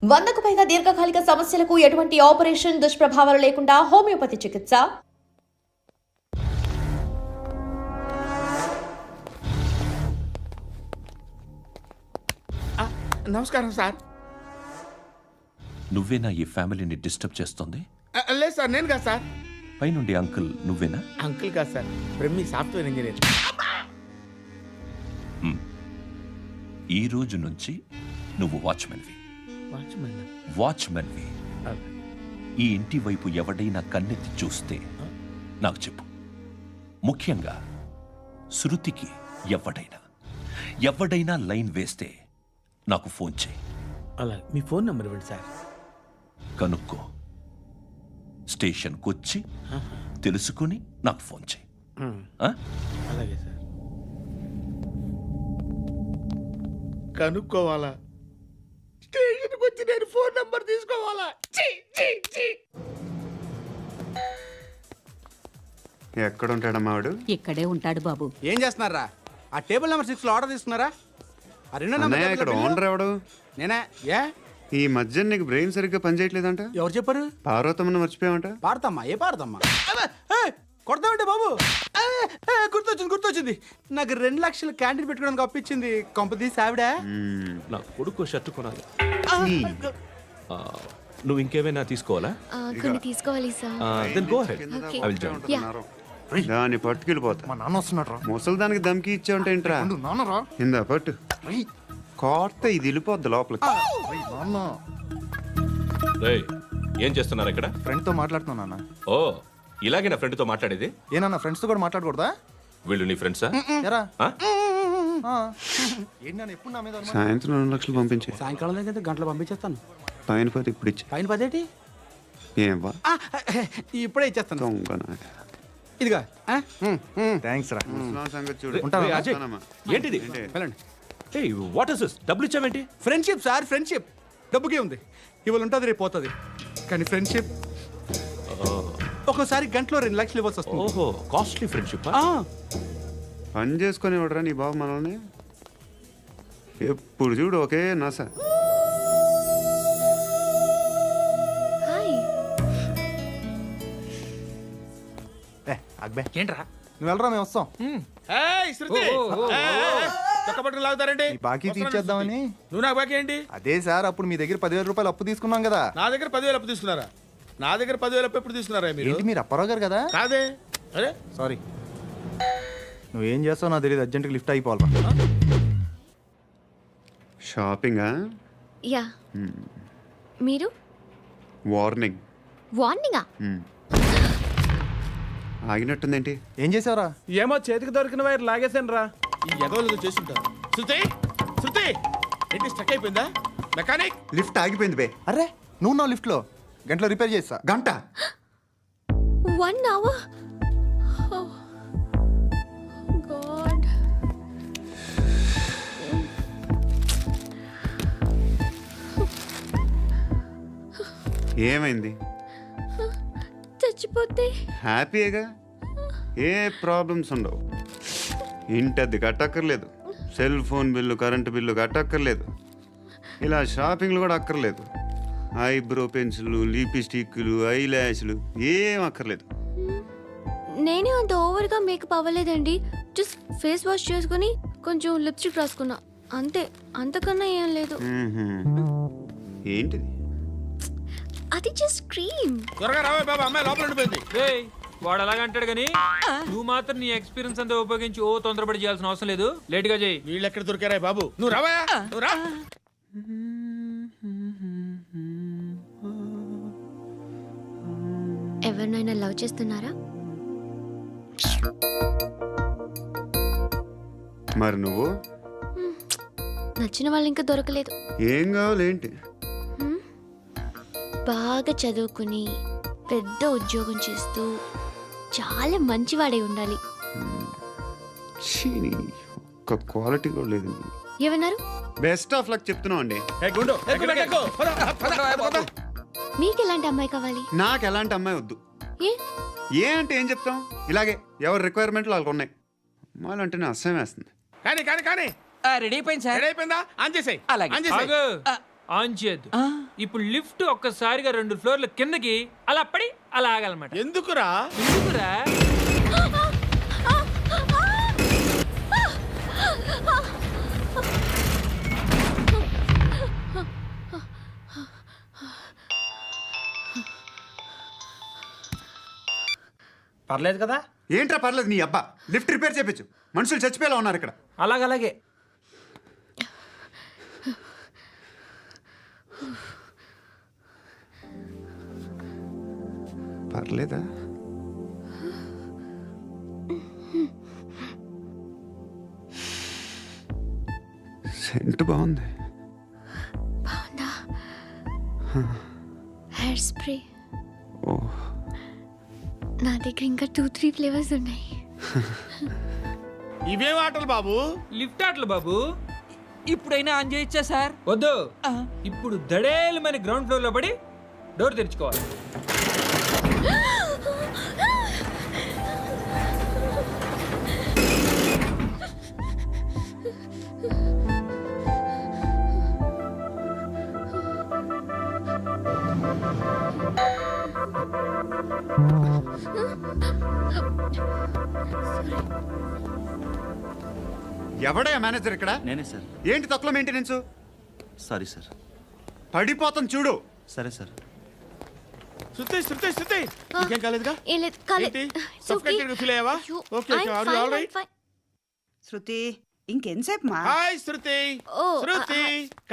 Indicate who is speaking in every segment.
Speaker 1: 100కు పైగా దీర్ఘకాలిక సమస్యలకు ఎటువంటి ఆపరేషన్ దుష్ప్రభావాలు లేకుండా హోమియోపతి చికిత్స.
Speaker 2: నమస్కారం సార్.
Speaker 3: నువ్వేనా ఈ ఫ్యామిలీని డిస్టర్బ్ చేస్తుంది?
Speaker 2: లేదు సార్, నేను కాదు సార్.
Speaker 3: పైనుండి అంకుల్ నువ్వేనా?
Speaker 2: అంకుల్ కాదు సార్, బ్రహ్మి సాఫ్ట్వేర్ ఇంజనీర్.
Speaker 3: ఈ రోజు నుంచి నువ్వు వాచ్మెన్వి. వాచ్మెన్వి. ఈ ఇంటి వైపు ఎవడైనా కన్నెత్తి చూస్తే నాకు చెప్పు. ముఖ్యంగా శృతికి ఎవడైనా లైన్ వేస్తే నాకు ఫోన్ చేయి.
Speaker 2: అలా మీ ఫోన్ నెంబర్ ఇవ్వండి సార్.
Speaker 3: కనుక్కో, స్టేషన్కి వచ్చి తెలుసుకుని నాకు ఫోన్ చేయి.
Speaker 2: అలాగే సార్. కనుక్కోవాలా? స్టేషన్కి వచ్చి నేను ఫోన్ నెంబర్ తీసుకోవాలా?
Speaker 4: ఎక్కడ ఉంటాడమ్మా వాడు?
Speaker 5: ఇక్కడే ఉంటాడు బాబు.
Speaker 6: ఏం చేస్తున్నారా? ఆ టేబుల్ నెంబర్ 6 లో ఆర్డర్ తీసుకున్నారా? ఆ రెండో నెంబర్
Speaker 4: అన్నయ్య, ఇక్కడ ఓనర్ ఎవడు?
Speaker 6: నేనే. ఏ
Speaker 4: ఈ మధ్య నీకు బ్రెయిన్ సరిగ్గా పనిచేయట్లేదంట.
Speaker 6: ఎవరు చెప్పారు?
Speaker 4: పార్వతమ్మను మర్చిపోయామంట.
Speaker 6: పాడతామ్మా? ఏ పాడతామ్మా? కొడతామంటే బాబు. గుర్తొచ్చింది. నాకు 2 లక్షలు క్యాంటీన్ పెట్టుకోవడానికి అప్పించింది కొంపదీసి ఆవిడ.
Speaker 3: నా కొడుకు షర్ట్ కొనాలి. నువ్వు ఇంకేమైనా తీసుకోవాలా?
Speaker 7: కొన్ని తీసుకోవాలి sir.
Speaker 3: Then go ahead. I will join.
Speaker 4: దాన్ని పట్టుకెళ్ళిపోతా.
Speaker 6: మా నాన్న వస్తున్నాడు.
Speaker 4: ముసలి దానికి దమ్కి ఇచ్చావుంటే ఏంట్రా?
Speaker 6: నాన్నరా
Speaker 4: ఇందా పట్టు. కోర్త ఇది వెళ్ళిపోద్ది లోపలికి.
Speaker 3: రేయ్, ఏం చేస్తున్నారు ఇక్కడ?
Speaker 8: ఫ్రెండ్ తో మాట్లాడుతున్నా నాన్న.
Speaker 3: ఓ, ఇలాగే నా ఫ్రెండ్తో మాట్లాడేది?
Speaker 8: ఏనన్నా ఫ్రెండ్స్ తో కూడా మాట్లాడకూడదా?
Speaker 3: వీళ్ళు నీ ఫ్రెండ్సా?
Speaker 8: ఎరా
Speaker 3: ఆ?
Speaker 8: ఏంటి నాన్న ఎప్పుడు నా మీద అనుమానం?
Speaker 4: సాయంత్రం 2 లక్షలు పంపించే.
Speaker 6: సాయంకాలం దగ్గర గంటలు పంపించేస్తాను.
Speaker 4: పైన 10 ఇప్పుడు ఇచ్చే.
Speaker 6: పైన 10
Speaker 4: ఏం వా
Speaker 6: ఇప్పుడే ఇచ్చేస్తాను.
Speaker 4: దొంగనా.
Speaker 6: ఇదిగా
Speaker 8: థ్యాంక్స్ రా.
Speaker 4: ముసలాం సంగతి చూడు.
Speaker 3: రేయ్, అజయ్,
Speaker 4: వస్తానమ్మా.
Speaker 3: ఏంటిది?
Speaker 6: వెళ్ళండి.
Speaker 3: ఏయ్, వాట్ ఇస్ దిస్? డబ్బులు ఇచ్చావేంటి?
Speaker 6: Friendship sir, friendship. డబ్బుకే ఉంది. ఇవాళ ఉంటుంది, రేపు పోతుంది. కానీ ఫ్రెండ్షిప్ ఒక్కోసారి గంటలో 2 లక్షలు ఇవ్వాల్సి వస్తుంది.
Speaker 3: ఓహో, కాస్ట్లీ ఫ్రెండ్షిప్.
Speaker 4: పని చేసుకొని ఇవ్వడరా నీ బాబు మనల్ని? ఎప్పుడు చూడు ఒకే నస.
Speaker 7: హాయ్.
Speaker 8: అక్బే
Speaker 2: ఏంట్రా?
Speaker 8: నువ్వు వెళ్ళరా, మేము వస్తాం.
Speaker 2: శృతి, చొక్క పట్టుకుని లాగుతారేంటి?
Speaker 8: ఈ బాకీ తీర్చేద్దామని.
Speaker 2: నువ్వు నాకు బాకీ ఏంటి?
Speaker 8: అదే సార్, అప్పుడు మీ దగ్గర 10,000 రూపాయలు అప్పు తీసుకున్నాం కదా.
Speaker 2: నా దగ్గర 10,000 అప్పు తీసుకున్నారా? నా దగ్గర 10,000 అప్పు ఎప్పుడు తీసుకున్నారా మీరు?
Speaker 8: ఏంటి మీరు అప్పారావు గారు కదా?
Speaker 2: కాదే. అరే
Speaker 8: సారీ. నువ్వేం చేస్తావు నాకు తెలియదు, అర్జెంట్గా లిఫ్ట్ అయిపోవాలి.
Speaker 4: షాపింగా?
Speaker 7: యా. మీరు?
Speaker 4: వార్నింగ్.
Speaker 7: వార్నింగా?
Speaker 4: ఆగినట్టుందేంటి?
Speaker 8: ఏం చేసావురా?
Speaker 2: ఏమో, చేతికి దొరికిన వైర్ లాగేసాను రా. ఈ ఎగవలు చేస్తుంటారు. శృతి ఏంటి స్టక్ అయిపోయిందా? మెకానిక్.
Speaker 4: లిఫ్ట్ ఆగిపోయింది బే.
Speaker 8: అరే నువ్వు నా లిఫ్ట్ లో గంటలో రిపేర్ చేస్తా.
Speaker 4: గంట?
Speaker 7: 1 hour? Oh, God.
Speaker 4: ఏమైంది?
Speaker 7: చచ్చిపోతే?
Speaker 4: హ్యాపీగా, ఏ ప్రాబ్లమ్స్ ఉండవు. ఇంటి అద్దె కట్టక్కర్లేదు, cell phone bill, current bill కట్టక్కర్లేదు, ఇలా షాపింగ్లు కూడా అక్కర్లేదు. ఐబ్రో పెన్సిల్లు, లిప్స్టిక్లు, ఐ ల్యాష్లు ఏం అక్కర్లేదు.
Speaker 7: నేనే అంత ఓవర్గా మేకప్ అవ్వలేదండి. జస్ట్ ఫేస్ వాష్ చేసుకుని కొంచెం లిప్స్టిక్ రాసుకున్నా అంతే. అంతకన్నా ఏం లేదు.
Speaker 4: ఏంటిది?
Speaker 7: అది జస్ట్ క్రీమ్.
Speaker 2: త్వరగా రావే బాబా, అమ్మాయి లోపల ఉండిపోయింది.
Speaker 9: వాడు అలాగంటాడు కానీ నువ్వు మాత్రం నీ ఎక్స్పీరియన్స్ అంతా ఉపయోగించి తొందరపడి చేయాల్సిన అవసరం లేదు. లేట్ గా చేయి.
Speaker 2: వీళ్ళు ఎక్కడ దొరికారా బాబు? నువ్వు రావా, నువ్వు రా.
Speaker 7: ఎవరినైనా లవ్ చేస్తున్నారా?
Speaker 4: మరి నువ్వు?
Speaker 7: నచ్చిన వాళ్ళు ఇంకా దొరకలేదు.
Speaker 4: ఏం కావాలి ఏంటి?
Speaker 7: బాగా చదువుకుని పెద్ద ఉద్యోగం చేస్తూ చాలా మంచివాడై ఉండాలి.
Speaker 4: ఒక్క క్వాలిటీ కూడా లేదు.
Speaker 7: ఏమన్నారు?
Speaker 4: బెస్ట్ ఆఫ్ లక్ చెప్తున్నావు అండి.
Speaker 7: మీకు ఎలాంటి అమ్మాయి కావాలి?
Speaker 4: నాకు ఎలాంటి అమ్మాయి వద్దు. ఏ అంటే ఏం చెప్తాం? ఇలాగే ఎవరి రిక్వైర్మెంట్లు వాళ్ళకు ఉన్నాయి. అమ్మాయిలు అంటేనే అసహ్యం వేస్తుంది.
Speaker 2: కానీ
Speaker 6: రెడీ అయిపోయింది సార్.
Speaker 2: రెడీ అయిపోయిందా? ఆన్ చేసేయ్.
Speaker 6: అలాగే.
Speaker 2: ఆన్ చేసేయ్.
Speaker 9: ఆన్ చేయద్దు. ఇప్పుడు లిఫ్ట్ ఒక్కసారిగా 2 ఫ్లోర్ల కిందకి అలా పడి అలా ఆగాలన్నమాట.
Speaker 2: ఎందుకురా?
Speaker 9: ఎందుకురా?
Speaker 6: పర్లేదు కదా?
Speaker 4: ఏంట్రా పర్లేదు నీ అబ్బా, లిఫ్ట్ రిపేర్ చేయించు. మనుషులు చచ్చిపోయేలా ఉన్నారు ఇక్కడ.
Speaker 6: అలాగే
Speaker 4: పర్లేదా? సెంట్ బాగుంది.
Speaker 7: బాగుందా? Hair spray.
Speaker 4: ఓ,
Speaker 7: నా దగ్గర ఇంకా 2-3 ఫ్లేవర్స్ ఉన్నాయి.
Speaker 2: ఇవేం ఆటలు బాబు?
Speaker 9: లిఫ్ట్ ఆటలు బాబు.
Speaker 5: ఇప్పుడైనా ఆన్ చేయొచ్చా సార్?
Speaker 9: వద్దు. ఇప్పుడు దడేలు మన గ్రౌండ్ ఫ్లోర్ లో పడి డోర్ తెరుచుకోవాలి.
Speaker 4: ఎవడయ్యా మేనేజర్ ఇక్కడ?
Speaker 8: నేనే సార్.
Speaker 4: ఏంటి తక్కువ మెయింటెనెన్స్?
Speaker 8: Sorry sir.
Speaker 4: పడిపోతాం చూడు.
Speaker 8: సరే సార్.
Speaker 2: శృతి ఇంకేం కాలేదుగా?
Speaker 7: ఏం లేదు, కాలేదు.
Speaker 2: ఏంటి?
Speaker 7: It's okay.
Speaker 2: Suffocated గా feel అయ్యావా?
Speaker 7: అయ్యో,
Speaker 2: Okay,
Speaker 7: I'm
Speaker 2: are you
Speaker 7: fine,
Speaker 2: all
Speaker 7: I'm
Speaker 2: right?
Speaker 7: fine.
Speaker 10: శృతి ఇంకెంతసేపు మా?
Speaker 2: Hi Shruti.
Speaker 7: Oh,
Speaker 2: Shruti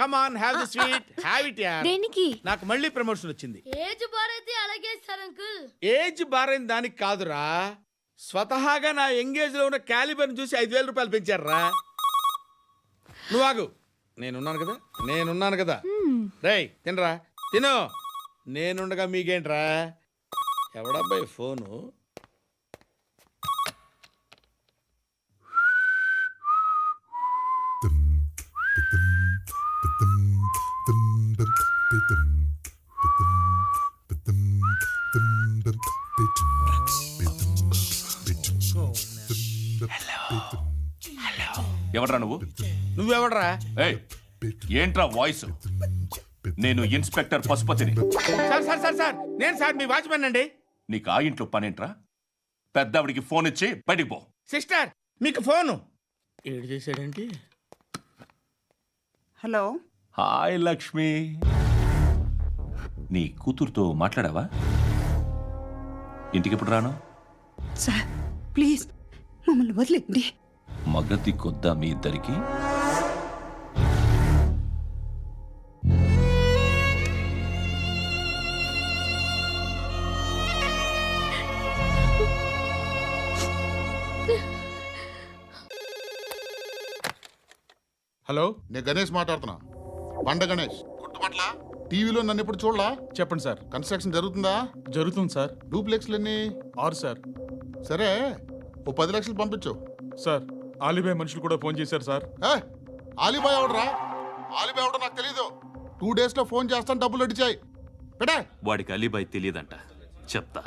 Speaker 2: come on, have the sweet, have it యార్.
Speaker 7: దేనికి?
Speaker 2: నాకు మళ్ళీ ప్రమోషన్ వచ్చింది.
Speaker 7: ఏజ్ బారైతే అలాగే సార్ అంకుల్.
Speaker 2: ఏజ్ బారైన దానికి కాదురా, స్వతహాగా నా ఎంగేజ్ లో ఉన్న క్యాలిబర్ చూసి 5,000 రూపాయలు పెంచారా. నువ్వు ఆగు, నేనున్నాను కదా. రేయ్ తినరా, తిను. నేనుండగా మీకేంట్రా? ఎవడబ్బాయి ఫోను?
Speaker 3: ఎవడ్రా నువ్వు?
Speaker 2: నువ్వెవడరా?
Speaker 3: ఏయ్, ఏంట్రా వాయిస్? నేను ఇన్స్పెక్టర్ పశుపతిని.
Speaker 2: సార్ నేను సార్ మీ వాచ్మెన్ అండి.
Speaker 3: నీకు ఆ ఇంట్లో పనేంట్రా? పెద్దవిడికి ఫోన్ ఇచ్చి బయటికి పో.
Speaker 2: సిస్టర్ మీకు ఫోను. ఏడు చేశాడేంటి?
Speaker 10: హలో.
Speaker 3: హాయ్ లక్ష్మి. నీ కూతురుతో మాట్లాడావా? ఇంటికి ఎప్పుడు రాను?
Speaker 10: సార్ ప్లీజ్ మమ్మల్ని వదిలేండి.
Speaker 3: మగతి కొద్దా మీ ఇద్దరికి?
Speaker 11: హలో, నేను గణేష్ మాట్లాడుతున్నా. బండ గణేష్ గుర్తుపట్ల? టీవీలో నన్ను ఎప్పుడు చూడలా?
Speaker 6: చెప్పండి సార్.
Speaker 11: కన్స్ట్రక్షన్ జరుగుతుందా?
Speaker 6: జరుగుతుంది సార్.
Speaker 11: డూప్లెక్స్లు ఎన్ని?
Speaker 6: 6 సార్.
Speaker 11: సరే, ఓ 10 లక్షలు పంపించు.
Speaker 6: సార్ ఆలిబాయ్ మనుషులు కూడా ఫోన్ చేశారు సార్.
Speaker 11: ఆలిబాయ్ ఎవడరా? ఆలిబాయ్ ఎవడో నాకు తెలీదు. 2 days లో ఫోన్ చేస్తాను, డబ్బులు అడిచాయి పెడే.
Speaker 3: వాడికి అలీబాయ్ తెలియదంట, చెప్తా.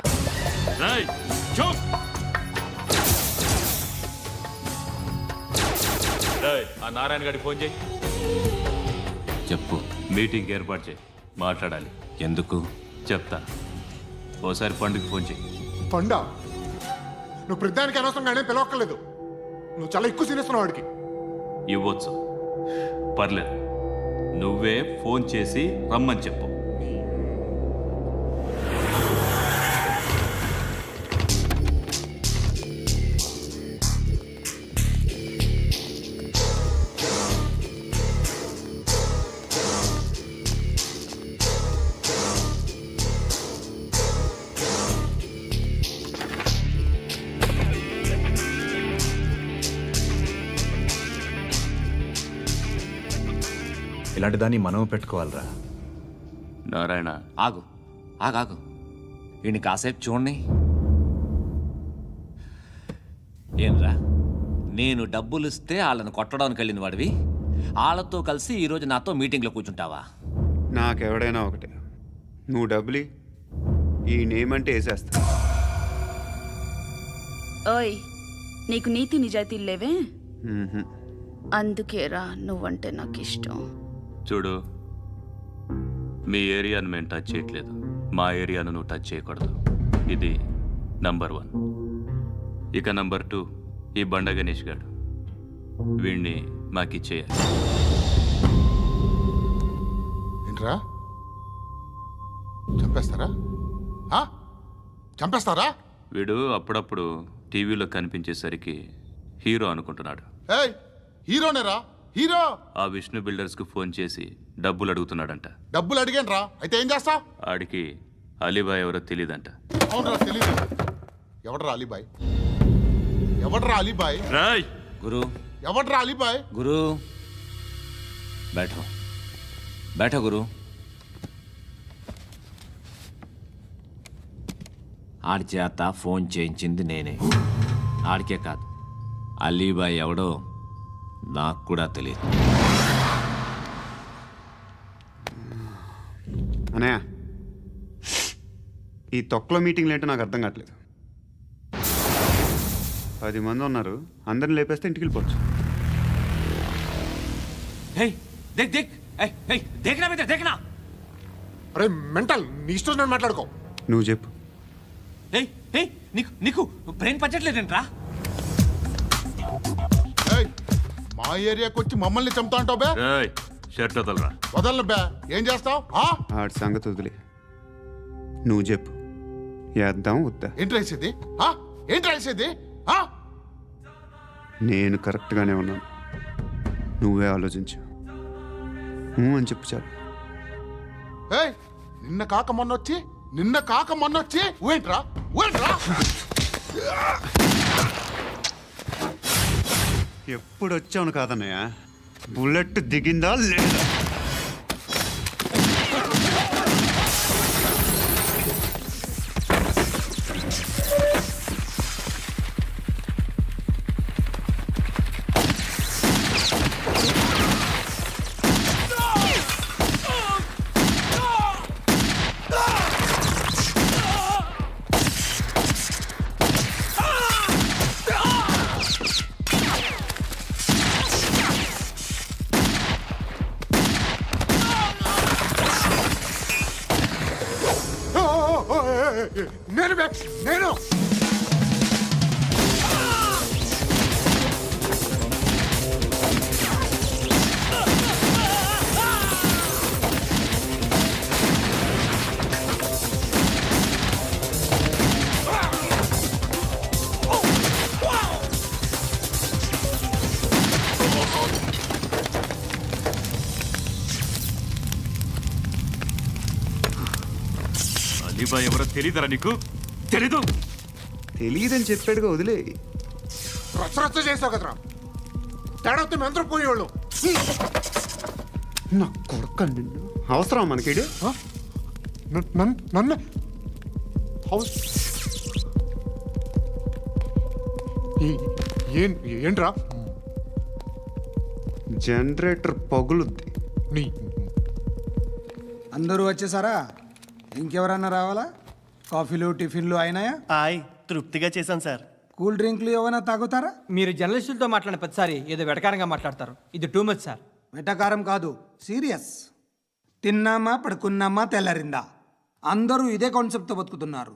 Speaker 3: ఆ నారాయణ గారికి ఫోన్ చేయి. చెప్పు, మీటింగ్ ఏర్పాటు చేయి, మాట్లాడాలి. ఎందుకు చెప్తా. ఓసారి పండుగ ఫోన్ చేయి.
Speaker 11: పండ నువ్వు ప్రతిదానికి అనవసరంగానే పిలవక్కర్లేదు. నువ్వు చాలా ఎక్కువ సీనిస్తున్నావు వాడికి.
Speaker 3: ఇవ్వచ్చు, పర్లేదు. నువ్వే ఫోన్ చేసి రమ్మని చెప్పు.
Speaker 8: ఇలాంటి దాన్ని మనం పెట్టుకోవాలరా.
Speaker 3: నారాయణ,
Speaker 5: ఆగు ఆగాగు, వీడిని కాసేపు చూడండి. ఏంరా, నేను డబ్బులు ఇస్తే వాళ్ళని కొట్టడానికి వెళ్ళిన వాడివి, వాళ్ళతో కలిసి ఈరోజు నాతో మీటింగ్లో కూర్చుంటావా?
Speaker 4: నాకెవడైనా ఒకటే, నువ్వు డబ్బులి, ఈ నేమ్ అంటే వేసేస్తా.
Speaker 10: ఓయ్, నీకు నీతి నిజాయితీలు లేవే?
Speaker 4: మ్మ్హ.
Speaker 10: అందుకేరా నువ్వంటే నాకు ఇష్టం.
Speaker 3: చూడు, మీ ఏరియాను మేము టచ్ చేయట్లేదు, మా ఏరియాను నువ్వు టచ్ చేయకూడదు. ఇది నంబర్ 1. ఇక నంబర్ 2, ఈ బండ గణేష్ గారు, వీణ్ణి మాకిచ్చేయాలి.
Speaker 11: ఏంట్రా చంపేస్తారా? చంపేస్తారా?
Speaker 3: వీడు అప్పుడప్పుడు టీవీలో కనిపించేసరికి హీరో అనుకుంటున్నాడు.
Speaker 11: ఏయ్ హీరోనేరా, హీరో.
Speaker 3: ఆ విష్ణు బిల్డర్స్కు ఫోన్ చేసి డబ్బులు అడుగుతున్నాడంట.
Speaker 11: డబ్బులు అడిగాను రా, అయితే ఏం చేస్తా?
Speaker 3: ఆడికి అలీబాయ్ ఎవరో తెలియదంట.
Speaker 11: అవునరా, తెలీదు. ఎవడ్రా అలీబాయ్? ఎవడ్రా అలీబాయ్?
Speaker 3: రాయ్
Speaker 5: గురు,
Speaker 11: ఎవడ్రా అలీబాయ్?
Speaker 5: గురు, బైఠో బైఠో గురు. ఆడి చేత ఫోన్ చేయించింది నేనే. ఆడికే కాదు, అలీబాయ్ ఎవడో నాకు కూడా తెలియదు.
Speaker 4: అనయ్య, ఈ తొక్కలో మీటింగ్లు ఏంటో నాకు అర్థం కావట్లేదు. 10 మంది ఉన్నారు, అందరిని లేపేస్తే ఇంటికి వెళ్ళిపోవచ్చు.
Speaker 5: దేక్ దేక్, దేకనా మీద దేకనా.
Speaker 11: అరే మెంటల్, నీ ఇష్టం నేను మాట్లాడుకో.
Speaker 4: నువ్వు చెప్పు.
Speaker 5: నీకు నీకు బ్రెయిన్ పచ్చట్లేదంట్రా.
Speaker 11: ఏయ్, మా ఏరియాకి వచ్చి మమ్మల్ని చంపుతా అంటావు బే?
Speaker 3: రాయ్ షర్ట్ వదలరా.
Speaker 11: వదలను బే. ఏం చేస్తావు?
Speaker 4: ఆడి సంగతి వదిలే, నువ్వు చెప్పు. వేద్దాం వద్దా?
Speaker 11: ఏంటి రాసేది? ఏంటి రాసేది?
Speaker 4: నేను కరెక్ట్గానే ఉన్నాను, నువ్వే ఆలోచించు. అని చెప్పు చాలు.
Speaker 11: ఏయ్, నిన్న కాక మొన్నొచ్చి ఊయంట్రా.
Speaker 4: ఎప్పుడు వచ్చావును కాదన్నయ్య, బుల్లెట్ దిగిందా లేదా?
Speaker 11: నేను
Speaker 3: అలీబాయ్ ఎవరో తెలీదరా నీకు? తెలీదు?
Speaker 4: తెలియదని చెప్పాడుగా, వదిలే.
Speaker 11: రచ్చ చేసావు కదరా, తేడా వస్తే మెంతరం పోయేవాళ్ళు.
Speaker 4: నా కొడుకు నిన్ను అవసరం మనకి.
Speaker 11: నన్ను ఏంట్రా?
Speaker 4: జనరేటర్ పగులుద్ది.
Speaker 11: నీ
Speaker 6: అందరూ వచ్చేసారా? ఇంకెవరన్నా రావాలా? కాఫీలు టిఫిన్లు అయినాయా?
Speaker 8: తృప్తిగా చేశాను సార్.
Speaker 6: కూల్ డ్రింక్లు ఏమైనా తాగుతారా?
Speaker 9: మీరు జర్నలిస్టులతో మాట్లాడిన ప్రతిసారి ఏదో వెటకారంగా మాట్లాడతారు. ఇది టూ మచ్ సార్.
Speaker 6: వెటకారం కాదు, సీరియస్. తిన్నామా పడుకున్నామా తెల్లరిందా, అందరూ ఇదే కాన్సెప్ట్తో బతుకుతున్నారు.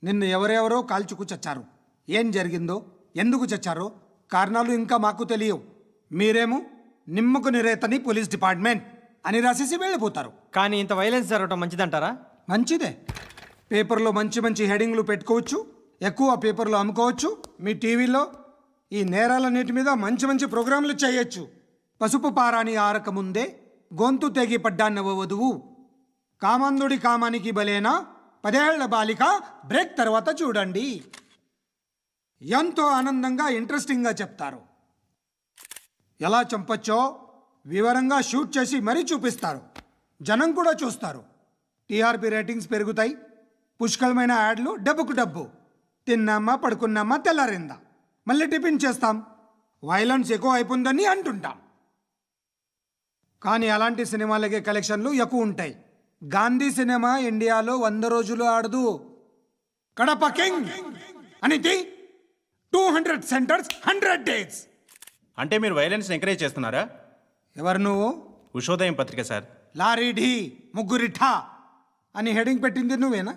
Speaker 6: నిన్ను ఎవరెవరో కాల్చుకు చచ్చారు. ఏం జరిగిందో, ఎందుకు చచ్చారో కారణాలు ఇంకా మాకు తెలియవు. మీరేమో నిమ్మకు నిరేతని పోలీస్ డిపార్ట్మెంట్ అని రాసేసి వెళ్ళిపోతారు.
Speaker 9: కానీ ఇంత వైలెన్స్ జరగడం మంచిదంటారా?
Speaker 6: మంచిదే. పేపర్లో మంచి మంచి హెడింగ్లు పెట్టుకోవచ్చు, ఎక్కువ పేపర్లు అమ్ముకోవచ్చు. మీ టీవీలో ఈ నేరాలన్నిటి మీద మంచి మంచి ప్రోగ్రాంలు చేయొచ్చు. పసుపు పారాని ఆరక ముందే గొంతు తెగి పడ్డాన్నవ వధువు, కామందుడి కామానికి బలేనా 10 ఏళ్ల బాలిక బ్రేక్ తర్వాత చూడండి. ఎంతో ఆనందంగా ఇంట్రెస్టింగ్గా చెప్తారు. ఎలా చంపచ్చో వివరంగా షూట్ చేసి మరీ చూపిస్తారు. జనం కూడా చూస్తారు. టీఆర్పీ రేటింగ్స్ పెరుగుతాయి. పుష్కలమైన యాడ్లు, డబ్బుకు డబ్బు. తిన్నామా పడుకున్నామా తెల్లారిందా, మళ్ళీ టిఫిన్ చేస్తాం. వైలెన్స్ ఎక్కువ అయిపోయిందని అంటుంటాం. కానీ అలాంటి సినిమాలకే కలెక్షన్లు ఎక్కువ ఉంటాయి. గాంధీ సినిమా ఇండియాలో 100 రోజులు ఆడదు. కడప కింగ్ అనేది 200 సెంటర్స్ 100 డేస్.
Speaker 8: అంటే మీరు వైలెన్స్ ఎంకరేజ్ చేస్తున్నారా?
Speaker 6: ఎవరు నువ్వు?
Speaker 8: ఉషోదయం పత్రిక సార్.
Speaker 6: లారీ ఢీ ముగ్గురి ఠా అని హెడింగ్ పెట్టింది నువ్వేనా?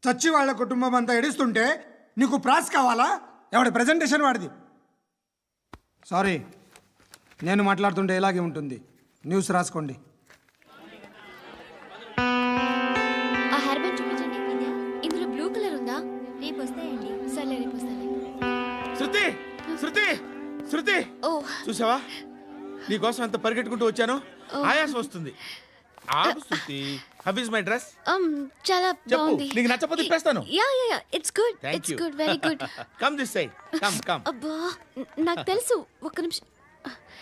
Speaker 6: చచ్చి వాళ్ళ కుటుంబం అంతా ఎడుస్తుంటే నీకు ప్రాస్ కావాలా? ఎవడి ప్రజెంటేషన్ వాడిది. సారీ, నేను మాట్లాడుతుంటే ఇలాగే ఉంటుంది. న్యూస్ రాసుకోండి.
Speaker 7: ఆ హెయిర్ బ్యాండ్ చూపించండి. ఇందులో బ్లూ కలర్ ఉందా? రేపు వస్తాయండి. సరే రేపు వస్తాయి.
Speaker 2: శృతి శృతి శృతి
Speaker 7: ఓ
Speaker 2: చూసావా నీకోసం ఎంత పరిగెట్టుకుంటూ వచ్చాను. ఆయాసం వస్తుంది. ఆగు Shruti. How is my dress?
Speaker 7: చాలా
Speaker 2: చెప్పు.
Speaker 7: బాగుంది.
Speaker 2: నీకు నచ్చకపోతే తిప్పేస్తాను.
Speaker 7: Yeah it's good.
Speaker 2: Thank
Speaker 7: it's
Speaker 2: you.
Speaker 7: Good, very good.
Speaker 2: Come this side. Come
Speaker 7: అబ్బా నాకు తెలుసు. ఒక్క నిమిషం.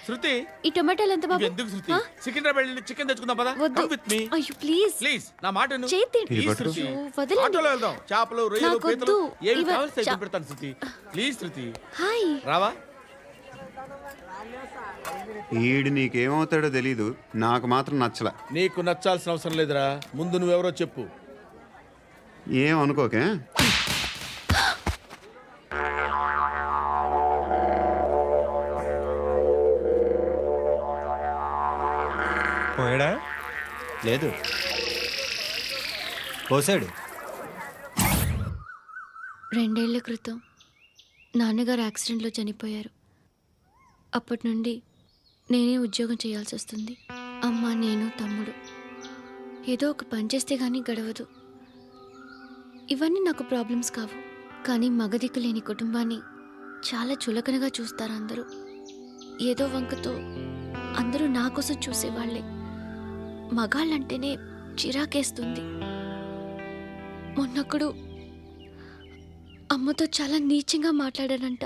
Speaker 2: శృతి
Speaker 7: ఈ టొమాటోలు ఎంత బాబు?
Speaker 2: ఎందుకు శృతి? సికింద్రాబాద్ వెళ్ళి చికెన్ తెచ్చుకుందాం పదా.
Speaker 7: వద్దు.
Speaker 2: కమ్ విత్ మీ
Speaker 7: అయ్యో ప్లీజ్
Speaker 2: ప్లీజ్. నా మాట విను.
Speaker 7: చేతి
Speaker 2: ప్లీజ్ శృతి.
Speaker 7: వదలండి.
Speaker 2: ఆటోలో వెళ్దాం. చేపలు, రొయ్యలు,
Speaker 7: నాకు
Speaker 2: పీతలు
Speaker 7: వద్దు.
Speaker 2: ఏమి
Speaker 7: ఇవ-
Speaker 2: కావాలి సైతం పెడతాను శృతి. Please Shruti.
Speaker 7: హాయ్.
Speaker 2: రావా?
Speaker 4: ఈడు నీకేమవుతాడో తెలీదు, నాకు మాత్రం నచ్చలా.
Speaker 2: నీకు నచ్చాల్సిన అవసరం లేదురా. ముందు నువ్వెవరో చెప్పు.
Speaker 4: ఏం అనుకోకే.
Speaker 8: పోయాడా? లేదు, పోసాడు.
Speaker 7: 2 ఏళ్ల క్రితం నాన్నగారు యాక్సిడెంట్లో చనిపోయారు. అప్పటి నుండి నేనే ఉద్యోగం చేయాల్సి వస్తుంది. అమ్మ, నేను, తమ్ముడు ఏదో ఒక పని చేస్తే కానీ గడవదు. ఇవన్నీ నాకు ప్రాబ్లమ్స్ కావు, కానీ మగదిక్కు లేని కుటుంబాన్ని చాలా చులకనగా చూస్తారు అందరూ. ఏదో వంకతో అందరూ నా కోసం చూసేవాళ్లే. మగాళ్ళంటేనే చిరాకేస్తుంది. మొన్నొక్కడు అమ్మతో చాలా నీచంగా మాట్లాడాడంట.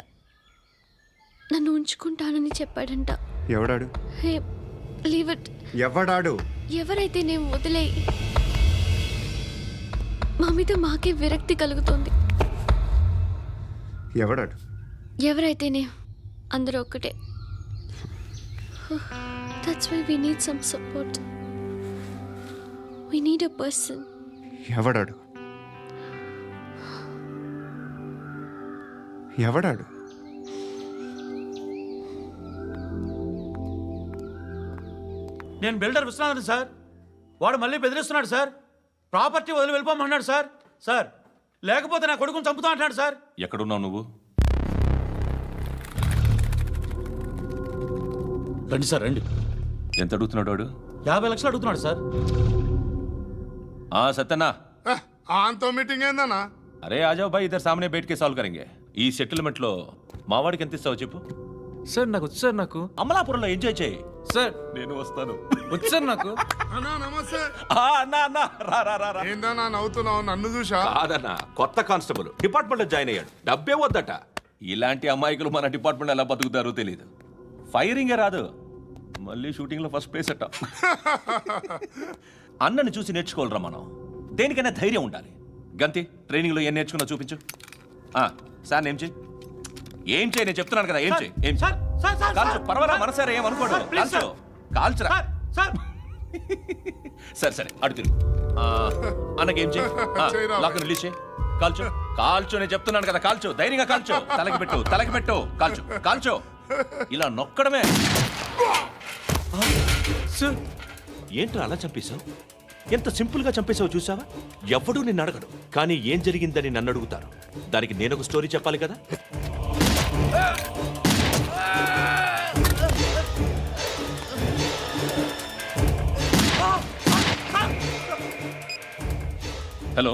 Speaker 7: నన్ను ఉంచుకుంటానని చెప్పాడంట.
Speaker 4: ఎవడాడు?
Speaker 7: Hey leave it.
Speaker 4: ఎవడాడు?
Speaker 7: ఎవరైతే నేను వదిలేయి. మా మీద మాకే విరక్తి కలుగుతుంది.
Speaker 4: ఎవడాడు?
Speaker 7: ఎవరైతేనే అందరూ ఒక్కటే. That's why we need some support. We need a person.
Speaker 4: ఎవడాడు? ఎవడాడు?
Speaker 8: నేను బిల్డర్ విశ్వనాథన్ సార్. వాడు మళ్ళీ బెదిరిస్తున్నాడు సార్. ప్రాపర్టీ వదిలి వెళ్ళిపోమన్నాడు సార్. సార్ లేకపోతే నా కొడుకుని చంపుతా అంటున్నాడు సార్.
Speaker 3: ఎక్కడున్నావు నువ్వు?
Speaker 8: రండి సార్ రండి.
Speaker 3: ఎంత అడుగుతున్నాడు వాడు?
Speaker 8: 50 లక్షలు అడుగుతున్నాడు సార్.
Speaker 3: సత్యనా,
Speaker 11: ఆంతో మీటింగ్ ఏందన్నా?
Speaker 3: అరే ఆజావ్ భాయ్, ఇద్దరు సామనే బయట కే సాల్వ్ కరెంగే. ఈ సెటిల్మెంట్ లో మావాడికి ఎంత ఇస్తావు చెప్పు.
Speaker 9: సార్ నాకు వచ్చు సార్. నాకు
Speaker 3: అమలాపురంలో ఎంజాయ్ చేయి
Speaker 9: సార్.
Speaker 3: నేను వస్తాను.
Speaker 9: వచ్చు సార్ నాకు.
Speaker 11: అన్నా నమస్తే.
Speaker 3: అన్నా అన్నా రా రా రా రా.
Speaker 11: ఏందన్నా నవ్వుతున్నావు? నన్ను చూసా?
Speaker 3: కాదన్నా, కొత్త కానిస్టేబుల్ డిపార్ట్మెంట్ లో జాయిన్ అయ్యాడు. డబ్బే వద్దట. ఇలాంటి అమాయకులు మన డిపార్ట్మెంట్ ఎలా బతుకుతారో తెలియదు. ఫైరింగే రాదు, మళ్ళీ షూటింగ్ లో ఫస్ట్ ప్లేస్ అట్ట. అన్నని చూసి నేర్చుకోవాలరా మనం. దేనికైనా ధైర్యం ఉండాలి. గంతి, ట్రైనింగ్ లో ఏం నేర్చుకున్నా చూపించు. సార్ ఏం చేయి, ఏం చేయి, నేను చెప్తున్నాను కదా. ఏం చేయి, ఏం
Speaker 8: సార్ సార్ సార్
Speaker 3: కాల్చు. పర్వాలా, మనసారా ఏమనుకోడు. కాల్చు, కాల్చురా.
Speaker 8: సార్
Speaker 3: సరే సరే, అడు తిరుగు. అన్నకేం చేయి, లాక్ రిలీజ్ చేయి. కాల్చు కాల్చు, నేను చెప్తున్నాను కదా. కాల్చు, ధైర్యంగా కాల్చు. తలకి పెట్టు, తలకి పెట్టు. కాల్చు కాల్చు. ఇలా నొక్కడమే. ఏంట్రా అలా చంపేశావు? ఎంత సింపుల్ గా చంపేశావు చూసావా? ఎవడూ నిన్ను అడగడు, కానీ ఏం జరిగిందని నన్ను అడుగుతారు. దానికి నేను ఒక స్టోరీ చెప్పాలి కదా. హలో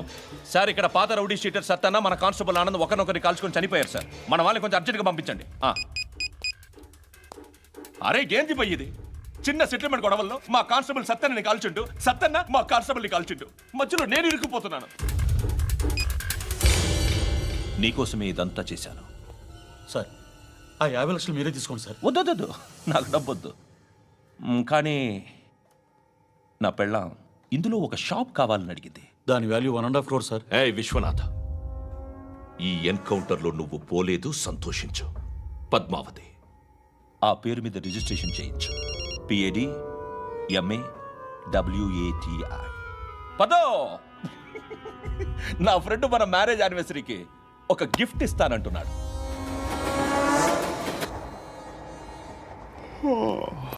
Speaker 3: సార్, ఇక్కడ పాత రౌడీ షీటర్ సత్తన్న మన కానిస్టేబుల్ ఆనంద్ ఒకరినొకరిని కాల్చుకొని చనిపోయారు సార్. మన వాళ్ళని కొంచెం అర్జెంట్గా పంపించండి. అరే ఏంది పోయి ఇది? చిన్న సెటిల్మెంట్ గొడవల్లో మా కానిస్టేబుల్ సత్తన్నని కాల్చుంటూ, సత్తన్న మా కానిస్టేబుల్ని కాల్చుంటూ, మధ్యలో నేను ఇరుక్కుపోతున్నాను. నీకోసమే ఇదంతా చేశాను
Speaker 8: సార్. ఆ 50 లక్షలు మీరే తీసుకోండి సార్.
Speaker 3: వద్దొద్దు, నాకు డబ్బొద్దు. కానీ నా పెళ్ళాం ఇందులో ఒక షాప్ కావాలని అడిగింది.
Speaker 8: దాని వాల్యూ 1.5 crore సార్.
Speaker 3: ఏ విశ్వనాథ, ఈ ఎన్కౌంటర్లో నువ్వు పోలేదు, సంతోషించు. పద్మావతి ఆ పేరు మీద రిజిస్ట్రేషన్ చేయించు. PAD MA WATI. పదో, నా ఫ్రెండ్ మన మ్యారేజ్ యానివర్సరీకి ఒక గిఫ్ట్ ఇస్తానంటున్నాడు.